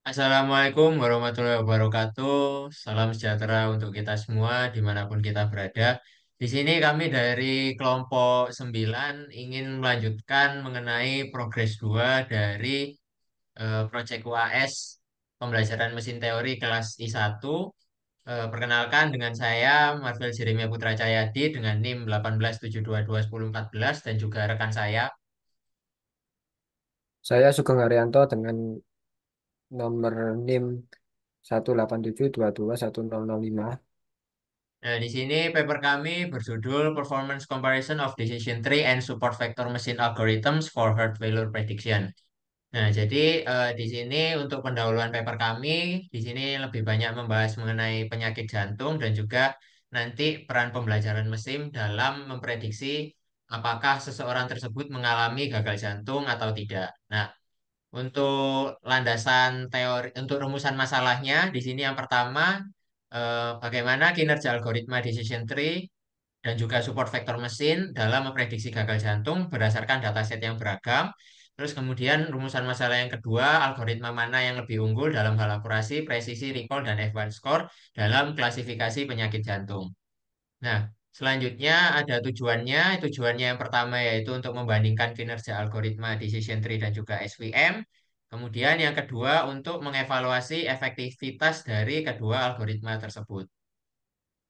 Assalamualaikum warahmatullahi wabarakatuh. Salam sejahtera untuk kita semua dimanapun kita berada. Di sini kami dari kelompok 9 ingin melanjutkan mengenai progres 2 dari proyek UAS pembelajaran mesin teori kelas I1. Perkenalkan dengan saya Marvel Jeremia Putra Cahyadi dengan NIM 187221014 dan juga rekan saya. Saya Sugeng Haryanto dengan nomor NIM 187221005. Nah, di sini paper kami berjudul Performance Comparison of Decision Tree and Support Vector Machine Algorithms for Heart Failure Prediction. Nah, jadi di sini untuk pendahuluan paper kami, di sini lebih banyak membahas mengenai penyakit jantung dan juga nanti peran pembelajaran mesin dalam memprediksi apakah seseorang tersebut mengalami gagal jantung atau tidak. Nah, untuk landasan teori, untuk rumusan masalahnya, di sini yang pertama, bagaimana kinerja algoritma decision tree dan juga support vektor mesin dalam memprediksi gagal jantung berdasarkan dataset yang beragam. Terus kemudian rumusan masalah yang kedua, algoritma mana yang lebih unggul dalam hal akurasi, presisi, recall, dan F1 score dalam klasifikasi penyakit jantung. Nah, selanjutnya ada tujuannya. Tujuannya yang pertama yaitu untuk membandingkan kinerja algoritma decision tree dan juga SVM. Kemudian yang kedua untuk mengevaluasi efektivitas dari kedua algoritma tersebut.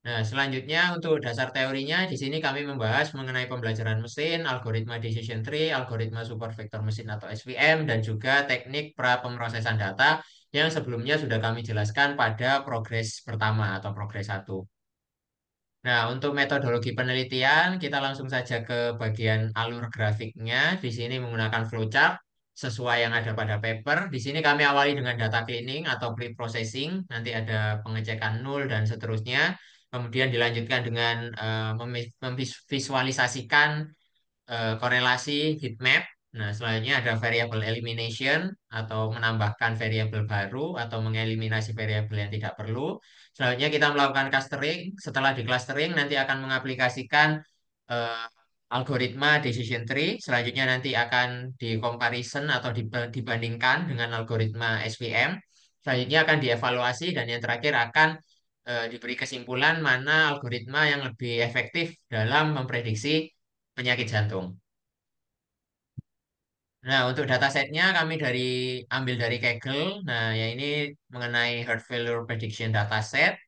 Nah, selanjutnya untuk dasar teorinya, di sini kami membahas mengenai pembelajaran mesin, algoritma decision tree, algoritma super vector mesin atau SVM, dan juga teknik pra pemrosesan data yang sebelumnya sudah kami jelaskan pada progres pertama atau progres satu. Nah, untuk metodologi penelitian, kita langsung saja ke bagian alur grafiknya. Di sini menggunakan flowchart sesuai yang ada pada paper. Di sini kami awali dengan data cleaning atau pre-processing. Nanti ada pengecekan nul dan seterusnya. Kemudian dilanjutkan dengan memvisualisasikan korelasi heat map. Nah, selanjutnya ada variable elimination atau menambahkan variabel baru atau mengeliminasi variabel yang tidak perlu. Selanjutnya kita melakukan clustering. Setelah di clustering nanti akan mengaplikasikan eh, algoritma decision tree. Selanjutnya nanti akan di comparison atau dibandingkan dengan algoritma SVM. Selanjutnya akan dievaluasi dan yang terakhir akan diberi kesimpulan mana algoritma yang lebih efektif dalam memprediksi penyakit jantung. Nah, untuk datasetnya kami ambil dari Kaggle. Nah, ya ini mengenai heart failure prediction dataset.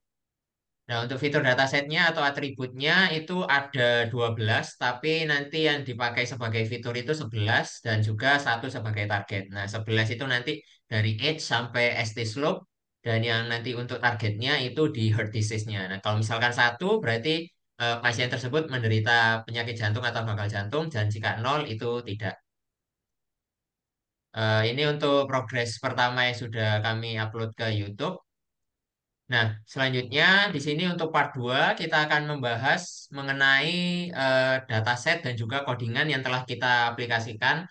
Nah, untuk fitur datasetnya atau atributnya itu ada 12, tapi nanti yang dipakai sebagai fitur itu 11 dan juga satu sebagai target. Nah, 11 itu nanti dari age sampai ST slope dan yang nanti untuk targetnya itu di heart disease-nya. Nah, kalau misalkan satu berarti pasien tersebut menderita penyakit jantung atau gagal jantung dan jika nol itu tidak. Ini untuk progres pertama yang sudah kami upload ke YouTube. Nah, selanjutnya di sini untuk part 2 kita akan membahas mengenai dataset dan juga codingan yang telah kita aplikasikan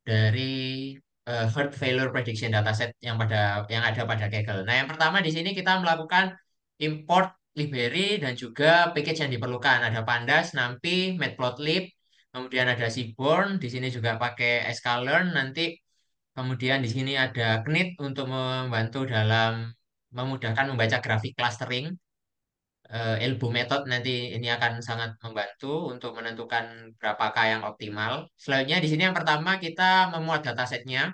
dari heart failure prediction dataset yang ada pada Kaggle. Nah, yang pertama di sini kita melakukan import library dan juga package yang diperlukan. Ada Pandas, NumPy, Matplotlib, kemudian ada Seaborn, di sini juga pakai sklearn, nanti kemudian di sini ada Knit untuk membantu dalam memudahkan membaca grafik clustering. Elbow method nanti ini akan sangat membantu untuk menentukan berapakah yang optimal. Selanjutnya di sini yang pertama kita memuat datasetnya.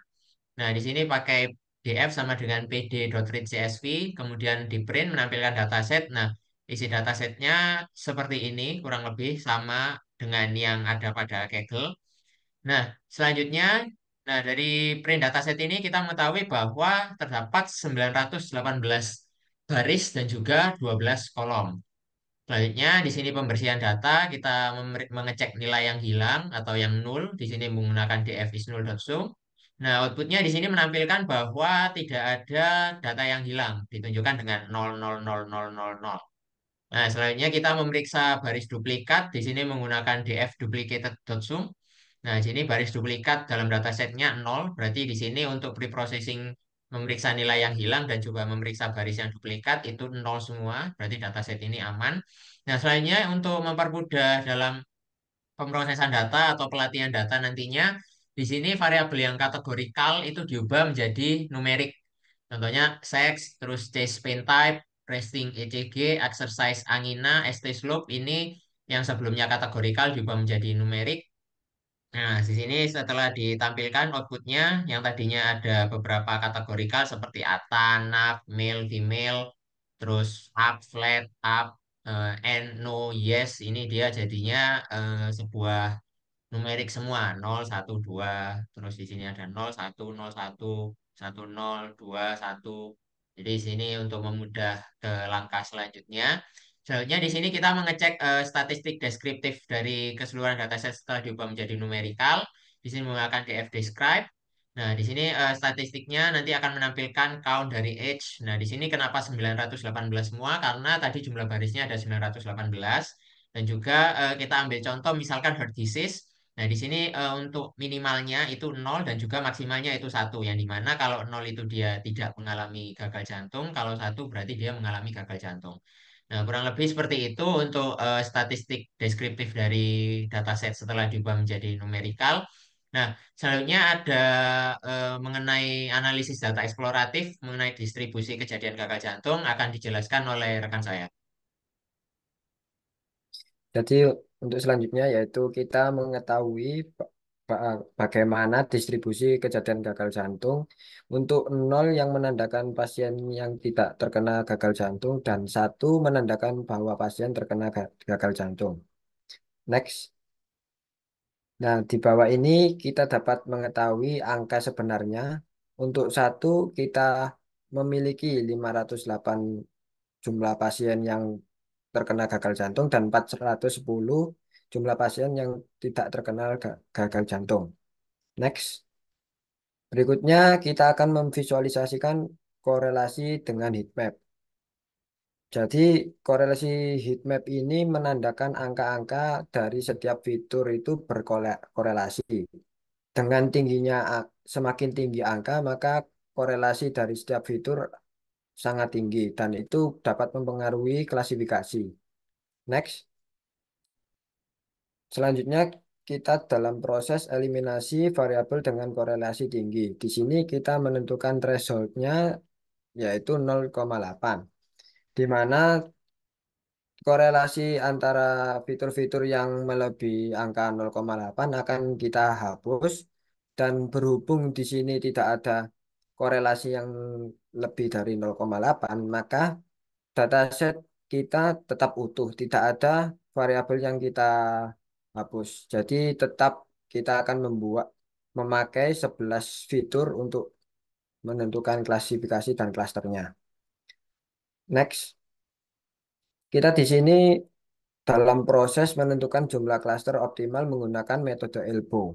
Nah, di sini pakai df sama dengan pd.read.csv, kemudian di print menampilkan dataset. Nah, isi datasetnya seperti ini, kurang lebih sama dengan yang ada pada Kaggle. Nah, selanjutnya, nah dari print dataset ini kita mengetahui bahwa terdapat 918 baris dan juga 12 kolom. Selanjutnya, di sini pembersihan data, kita mengecek nilai yang hilang atau yang nol. Di sini menggunakan df is null.zoom. Nah, outputnya di sini menampilkan bahwa tidak ada data yang hilang, ditunjukkan dengan 0,00000. Nah, selanjutnya kita memeriksa baris duplikat. Di sini menggunakan df duplicated.zoom. Nah, di sini baris duplikat dalam datasetnya 0. Berarti di sini untuk preprocessing memeriksa nilai yang hilang dan juga memeriksa baris yang duplikat itu 0 semua. Berarti dataset ini aman. Nah, selanjutnya untuk mempermudah dalam pemrosesan data atau pelatihan data nantinya, di sini variabel yang kategorikal itu diubah menjadi numerik. Contohnya seks, terus chest pain type, resting ECG, exercise angina, ST slope ini yang sebelumnya kategorikal juga menjadi numerik. Nah, di sini setelah ditampilkan outputnya yang tadinya ada beberapa kategorikal seperti ATA, NAP, male, female, terus up, flat, up, and no, yes, ini dia jadinya sebuah numerik semua 0, 1, 2, terus di sini ada 0, 1, 0, 1, 1, 0, 2, 1. Jadi di sini untuk memudah ke langkah selanjutnya. Selanjutnya di sini kita mengecek statistik deskriptif dari keseluruhan dataset setelah diubah menjadi numerikal. Di sini menggunakan df describe. Nah, di sini statistiknya nanti akan menampilkan count dari age. Nah, di sini kenapa 918 semua? Karena tadi jumlah barisnya ada 918. Dan juga kita ambil contoh misalkan heart disease. Nah, di sini untuk minimalnya itu 0 dan juga maksimalnya itu 1. Yang dimana kalau 0 itu dia tidak mengalami gagal jantung, kalau 1 berarti dia mengalami gagal jantung. Nah, kurang lebih seperti itu untuk statistik deskriptif dari dataset setelah diubah menjadi numerikal. Nah, selanjutnya ada mengenai analisis data eksploratif mengenai distribusi kejadian gagal jantung akan dijelaskan oleh rekan saya. Jadi untuk selanjutnya yaitu kita mengetahui bagaimana distribusi kejadian gagal jantung untuk nol yang menandakan pasien yang tidak terkena gagal jantung dan satu menandakan bahwa pasien terkena gagal jantung. Next. Nah, di bawah ini kita dapat mengetahui angka sebenarnya. Untuk satu kita memiliki 508 jumlah pasien yang terkena gagal jantung dan 410 jumlah pasien yang tidak terkena gagal jantung. Next. Berikutnya kita akan memvisualisasikan korelasi dengan heat map. Jadi korelasi heat map ini menandakan angka-angka dari setiap fitur itu berkorelasi. Dengan semakin tinggi angka, maka korelasi dari setiap fitur sangat tinggi dan itu dapat mempengaruhi klasifikasi. Next. Selanjutnya, kita dalam proses eliminasi variabel dengan korelasi tinggi. Di sini kita menentukan thresholdnya yaitu 0,8, di mana korelasi antara fitur-fitur yang melebihi angka 0,8 akan kita hapus dan berhubung di sini tidak ada korelasi yang lebih dari 0,8, maka dataset kita tetap utuh, tidak ada variabel yang kita hapus. Jadi tetap kita akan memakai 11 fitur untuk menentukan klasifikasi dan klasternya. Next, kita di sini dalam proses menentukan jumlah klaster optimal menggunakan metode elbow.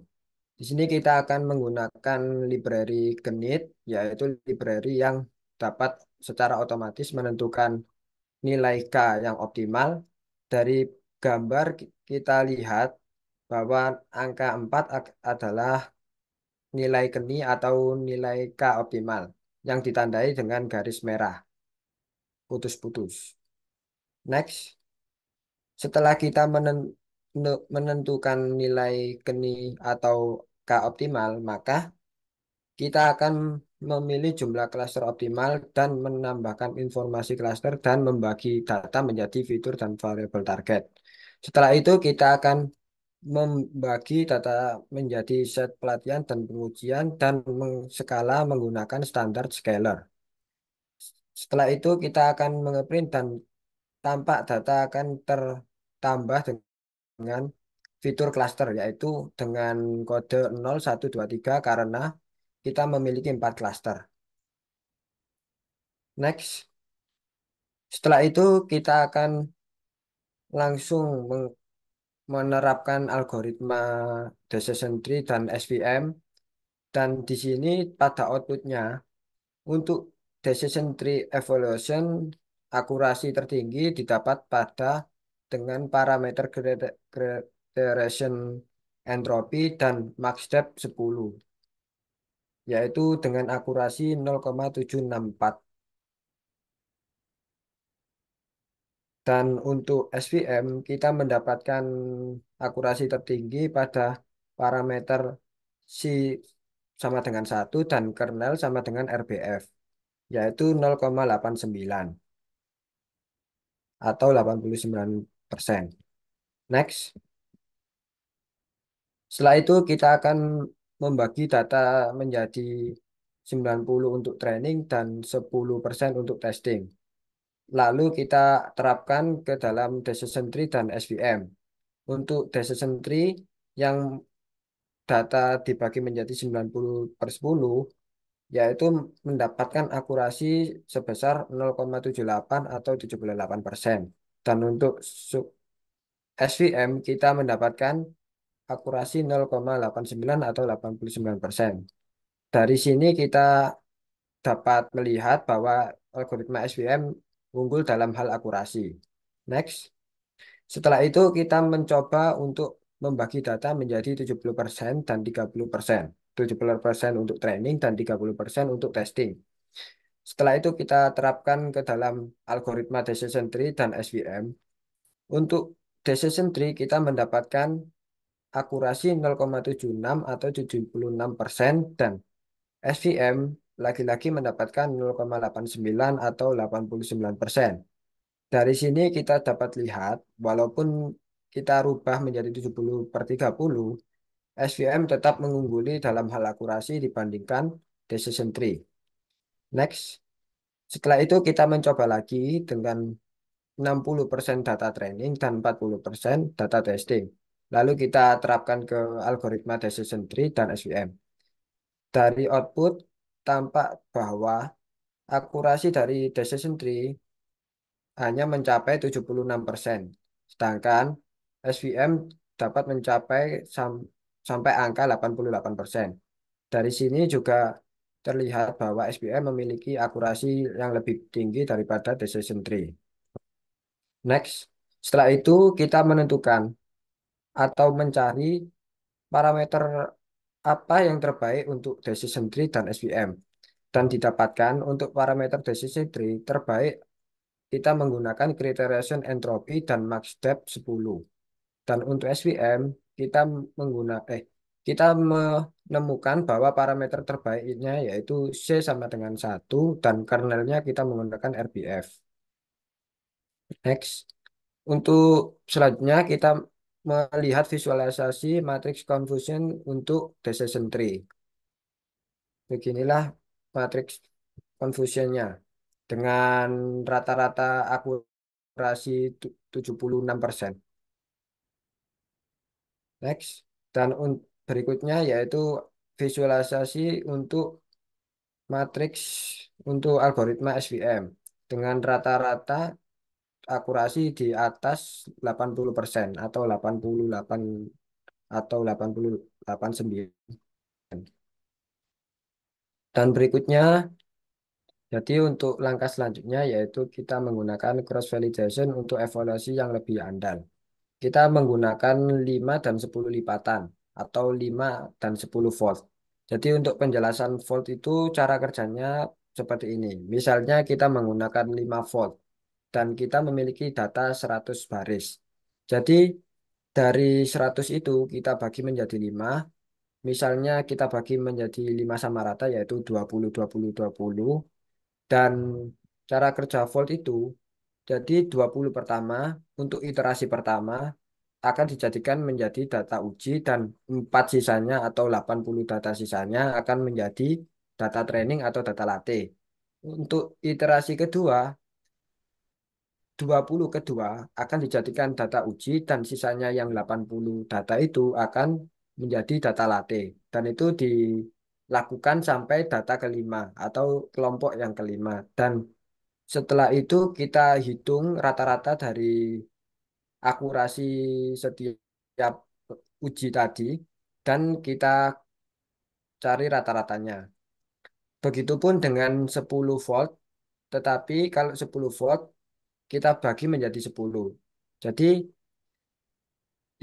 Di sini kita akan menggunakan library Genit, yaitu library yang dapat secara otomatis menentukan nilai K yang optimal. Dari gambar kita lihat bahwa angka 4 adalah nilai Gini atau nilai K optimal yang ditandai dengan garis merah putus-putus. Next, setelah kita menentukan nilai Gini atau K optimal, maka kita akan memilih jumlah klaster optimal dan menambahkan informasi klaster dan membagi data menjadi fitur dan variabel target. Setelah itu kita akan membagi data menjadi set pelatihan dan pengujian dan skala menggunakan standar scalar. Setelah itu kita akan mengeprint dan tampak data akan tertambah dengan fitur cluster yaitu dengan kode 0123 karena kita memiliki 4 cluster. Next, setelah itu kita akan langsung menerapkan algoritma decision tree dan SVM dan di sini pada outputnya untuk decision tree evaluation akurasi tertinggi didapat pada dengan parameter gradation entropy dan max depth 10 yaitu dengan akurasi 0,764. Dan untuk SVM, kita mendapatkan akurasi tertinggi pada parameter C sama dengan 1 dan kernel sama dengan RBF. yaitu 0,89 atau 89%. Next. Setelah itu kita akan membagi data menjadi 90 untuk training dan 10% untuk testing. Lalu kita terapkan ke dalam decision tree dan SVM. Untuk decision tree yang data dibagi menjadi 90/10, yaitu mendapatkan akurasi sebesar 0,78 atau 78%. Dan untuk SVM kita mendapatkan akurasi 0,89 atau 89%. Dari sini kita dapat melihat bahwa algoritma SVM unggul dalam hal akurasi. Next. Setelah itu kita mencoba untuk membagi data menjadi 70% dan 30%. 70% untuk training dan 30% untuk testing. Setelah itu kita terapkan ke dalam algoritma decision tree dan SVM. Untuk decision tree kita mendapatkan akurasi 0,76 atau 76% dan SVM lagi-lagi mendapatkan 0,89 atau 89%. Dari sini kita dapat lihat walaupun kita rubah menjadi 70/30, SVM tetap mengungguli dalam hal akurasi dibandingkan decision tree. Next. Setelah itu kita mencoba lagi dengan 60% data training dan 40% data testing. Lalu kita terapkan ke algoritma decision tree dan SVM. Dari output tampak bahwa akurasi dari decision tree hanya mencapai 76%, sedangkan SVM dapat mencapai sampai angka 88%. Dari sini juga terlihat bahwa SVM memiliki akurasi yang lebih tinggi daripada decision tree. Next, setelah itu kita menentukan atau mencari parameter apa yang terbaik untuk decision tree dan SVM. Dan didapatkan untuk parameter decision tree terbaik kita menggunakan kriteria entropy dan max depth 10. Dan untuk SVM kita kita menemukan bahwa parameter terbaiknya yaitu C sama dengan 1 dan kernelnya kita menggunakan RBF. Next. Untuk selanjutnya kita melihat visualisasi matrix confusion untuk decision tree. Beginilah matrix confusionnya dengan rata-rata akurasi 76%. Next. Dan berikutnya yaitu visualisasi untuk matriks untuk algoritma SVM dengan rata-rata akurasi di atas 80% atau 88 atau 88,9. Dan berikutnya, jadi untuk langkah selanjutnya yaitu kita menggunakan cross validation untuk evaluasi yang lebih andal. Kita menggunakan 5 dan 10 lipatan atau 5 dan 10 volt. Jadi untuk penjelasan volt itu cara kerjanya seperti ini. Misalnya kita menggunakan 5 volt dan kita memiliki data 100 baris. Jadi dari 100 itu kita bagi menjadi 5. Misalnya kita bagi menjadi 5 sama rata yaitu 20, 20, 20. Dan cara kerja volt itu jadi 20 pertama untuk iterasi pertama akan dijadikan menjadi data uji dan 4 sisanya atau 80 data sisanya akan menjadi data training atau data latih. Untuk iterasi kedua, 20 kedua akan dijadikan data uji dan sisanya yang 80 data itu akan menjadi data latih. Dan itu dilakukan sampai data kelima atau kelompok yang kelima. Dan setelah itu kita hitung rata-rata dari akurasi setiap uji tadi dan kita cari rata-ratanya. Begitupun dengan 10 volt, tetapi kalau 10 volt kita bagi menjadi 10. Jadi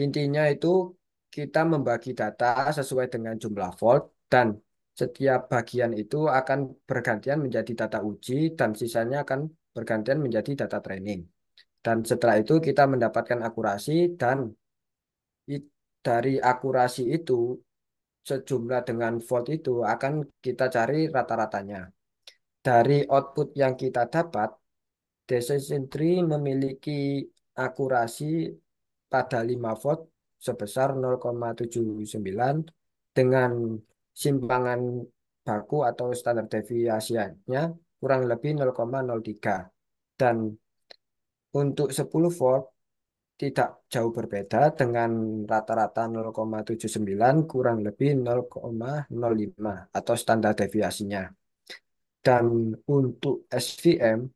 intinya itu kita membagi data sesuai dengan jumlah volt dan setiap bagian itu akan bergantian menjadi data uji dan sisanya akan bergantian menjadi data training. Dan setelah itu kita mendapatkan akurasi dan dari akurasi itu sejumlah dengan volt itu akan kita cari rata-ratanya. Dari output yang kita dapat, decision tree memiliki akurasi pada 5 volt sebesar 0,79 dengan simpangan baku atau standar deviasinya kurang lebih 0,03. Dan untuk 10 volt tidak jauh berbeda dengan rata-rata 0,79 kurang lebih 0,05 atau standar deviasinya. Dan untuk SVM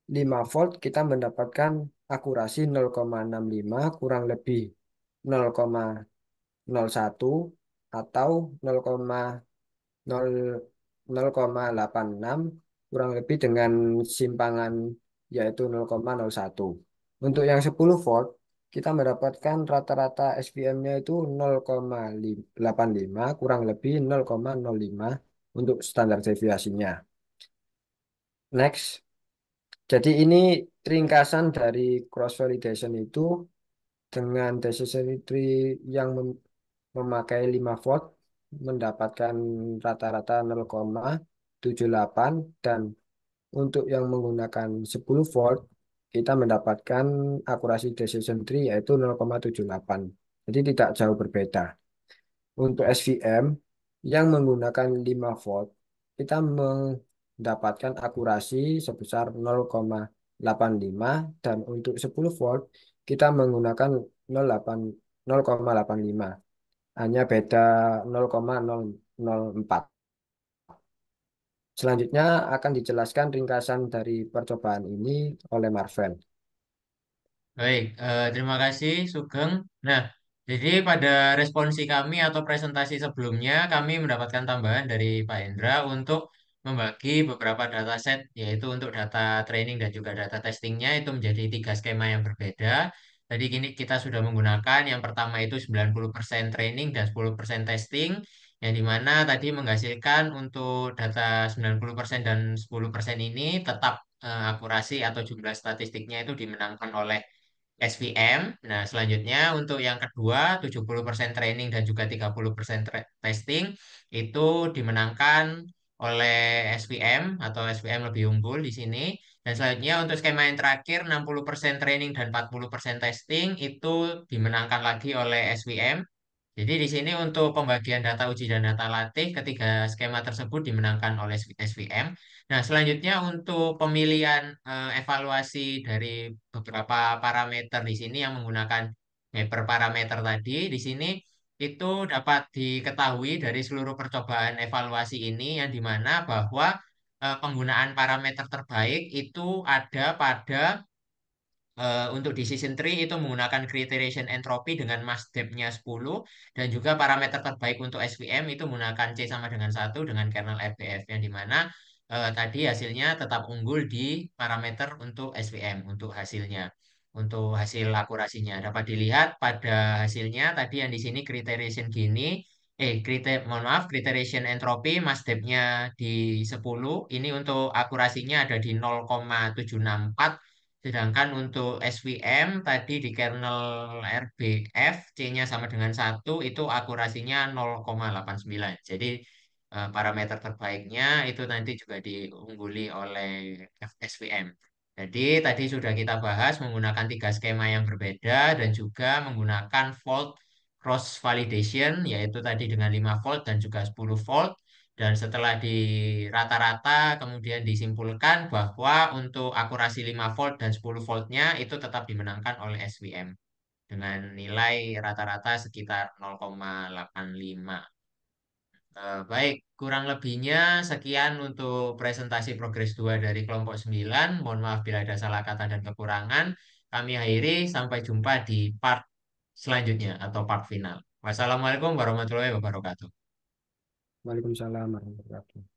5 volt kita mendapatkan akurasi 0,65 kurang lebih 0,01 atau 0,86 kurang lebih dengan simpangan yaitu 0,01. Untuk yang 10 volt kita mendapatkan rata-rata SVM-nya itu 0,85 kurang lebih 0,05 untuk standar deviasinya. Next, jadi ini ringkasan dari cross validation itu dengan decision tree yang memakai 5 volt mendapatkan rata-rata 0,78 dan untuk yang menggunakan 10 volt kita mendapatkan akurasi decision tree yaitu 0,78. Jadi tidak jauh berbeda. Untuk SVM yang menggunakan 5 volt, kita mendapatkan akurasi sebesar 0,85 dan untuk 10 volt kita menggunakan 0,8 0,85. Hanya beda 0,004. Selanjutnya akan dijelaskan ringkasan dari percobaan ini oleh Marvel. Baik, terima kasih Sugeng. Nah, jadi pada responsi kami atau presentasi sebelumnya, kami mendapatkan tambahan dari Pak Hendra untuk membagi beberapa dataset, yaitu untuk data training dan juga data testingnya itu menjadi tiga skema yang berbeda. Tadi kini kita sudah menggunakan yang pertama itu 90% training dan 10% testing, yang dimana tadi menghasilkan untuk data 90% dan 10% ini tetap akurasi atau jumlah statistiknya itu dimenangkan oleh SVM. Nah, selanjutnya untuk yang kedua, 70% training dan juga 30% testing itu dimenangkan oleh SVM atau SVM lebih unggul di sini. Dan selanjutnya untuk skema yang terakhir, 60% training dan 40% testing itu dimenangkan lagi oleh SVM. Jadi di sini untuk pembagian data uji dan data latih ketiga skema tersebut dimenangkan oleh SVM. Nah, selanjutnya untuk pemilihan evaluasi dari beberapa parameter di sini yang menggunakan mapper parameter tadi di sini itu dapat diketahui dari seluruh percobaan evaluasi ini yang dimana bahwa penggunaan parameter terbaik itu ada pada untuk decision tree itu menggunakan criterion entropy dengan mass depth-nya 10 dan juga parameter terbaik untuk SVM itu menggunakan C sama dengan 1 dengan kernel FBF yang dimana tadi hasilnya tetap unggul di parameter untuk SVM untuk hasilnya. Untuk hasil akurasinya dapat dilihat pada hasilnya tadi yang di sini criterion gini mohon maaf criterion entropy mass depth-nya di 10 ini untuk akurasinya ada di 0,764. Sedangkan untuk SVM tadi di kernel RBF C-nya sama dengan 1 itu akurasinya 0,89. Jadi parameter terbaiknya itu nanti juga diungguli oleh SVM. Jadi tadi sudah kita bahas menggunakan tiga skema yang berbeda dan juga menggunakan fault cross validation yaitu tadi dengan 5 volt dan juga 10 volt. Dan setelah di rata-rata kemudian disimpulkan bahwa untuk akurasi 5 volt dan 10 voltnya itu tetap dimenangkan oleh SVM dengan nilai rata-rata sekitar 0,85. Baik, kurang lebihnya sekian untuk presentasi progres 2 dari kelompok 9. Mohon maaf bila ada salah kata dan kekurangan. Kami akhiri, sampai jumpa di part selanjutnya atau part final. Wassalamualaikum warahmatullahi wabarakatuh. Waalaikumsalam warahmatullahi wabarakatuh.